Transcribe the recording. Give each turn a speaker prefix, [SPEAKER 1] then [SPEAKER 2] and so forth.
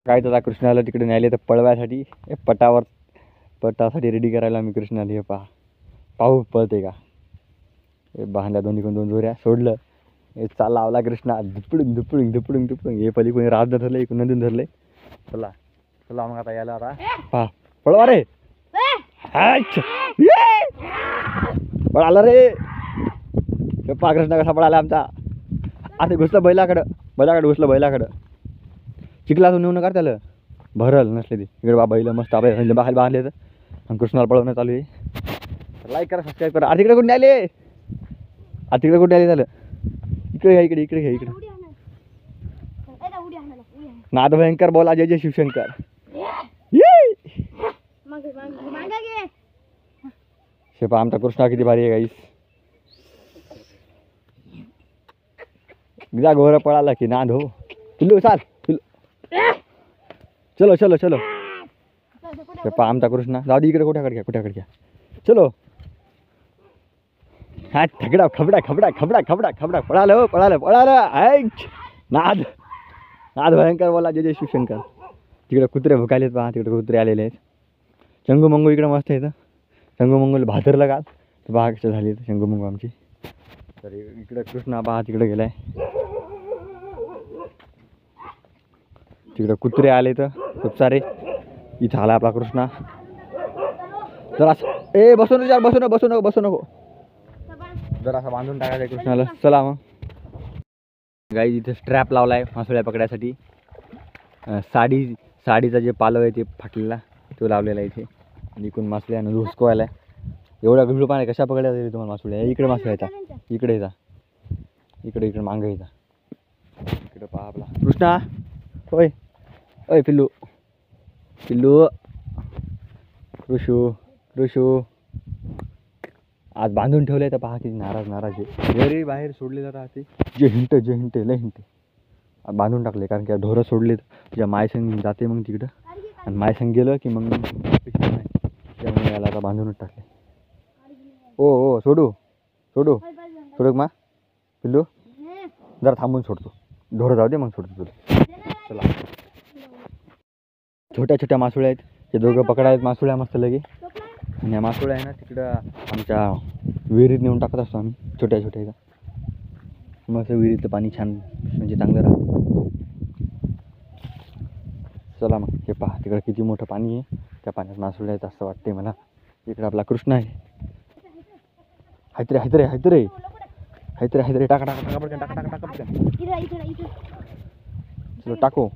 [SPEAKER 1] काय तर कृष्णाला तिकडे न्यायले तर पळवायसाठी पटासाठी रेडी करायला मी कृष्णाला हे पाहू पळते का. हे बांधल्या दोन्ही कोण दोन जोऱ्या सोडलं. हे चाल लावला कृष्णा दुपडून दुपडून दुपडून दुपडून. हे पली कोणी राजदा धरले कोणी नदीन धरले. चला चला मग आता यायला आता पहा पळवा रे. पळाला रे. पहा कृष्णा कसा पळाला आमचा. आता घुसलं बैलाकडं घुसलं बैलाकडं. चिखलातून नेऊन नका त्याला भरल नसले ती इकडे बा बैल मस्त आपल्या बाहेर बांधले तर. आणि कृष्णाला पळवणं चालू आहे. लाईक करा सबस्क्राईब करा. तिकडे कुठे आले तिकडे कुठे आले झालं. इकडे घ्या इकडे घ्या इकडे. नाद भयंकर बोला जय जय शिवशंकर. शेपा आमचा कृष्णा किती भारी आहे गाईस. एकदा घोर पळाला की नाद हो. पिल्लू चाल पिल्लू. चलो चलो चलो. शेपा आमचा कृष्णा जाऊ दे इकडे कुठ्याकडे घ्या चलो. हा ठगडा खबडा खबडा खबडा खबडा खबडा पळालं पळालं. नाद भयंकर बोला जय जय शिवशंकर. तिकडे कुत्रे भुकायलेत पहा. तिकडे कुत्रे आलेले आहेत. शंगू मंगू इकडे मस्त आहे. शंगू मंगूला भातरलं का तर पहा कशा झाली शंगू मंगू आमची. तर इकडे कृष्णा पहा तिकडे गेलाय. तिकडे कुत्रे आले तर खूप सारे. इथं आला आपला कृष्णा. जरा बसू नको जरा असं बांधून टाकायचं कृष्णाला. चला मग गाई इथे स्ट्रॅप लावलाय मासोळ्या पकडायसाठी. साडीचा जे पालव आहे ते फाटलेला तो लावलेला इथे. इकडून मासोळ्या आणि हुसकवायला. एवढा गळू पाणी कशा पकडायला तरी तुम्हाला मासोळ्या. इकडे मासोळ्या येतात इकडे येतात इकडे मागं येतात. इकडे पहा आपला कृष्णा. होय ओय पिल्लू कृषू आज बांधून ठेवले तर पहा किती नाराज आहे. घरी बाहेर सोडले तर राहते जे हिंटे लय हिंटे. बांधून टाकले कारण की ढोरं सोडले तुझ्या मायसंग जाते मग तिकडं. आणि मायसंग गेलं की मग त्यामुळे याला आता बांधूनच टाकले. ओ सोडू मा पिल्लू जरा थांबून सोडतो. ढोरं जाऊ दे मग सोडतो तुला. चला छोट्या मासोळ्या आहेत. ते दोघं पकडायत मासोळ्या मस्त लगे. आणि या मासोळ्या आहे ना तिकडं आमच्या विहिरीत नेऊन टाकत असतो आम्ही. छोट्या मस्त विहिरीतलं पाणी छान म्हणजे चांगलं राहतं. चला मग हे पहा तिकडं किती मोठं पाणी आहे. त्या पाण्यात मासोळ्या आहेत असं वाटते मला. इकडं आपला कृष्ण आहे. हैतरे टाका चलो टाको.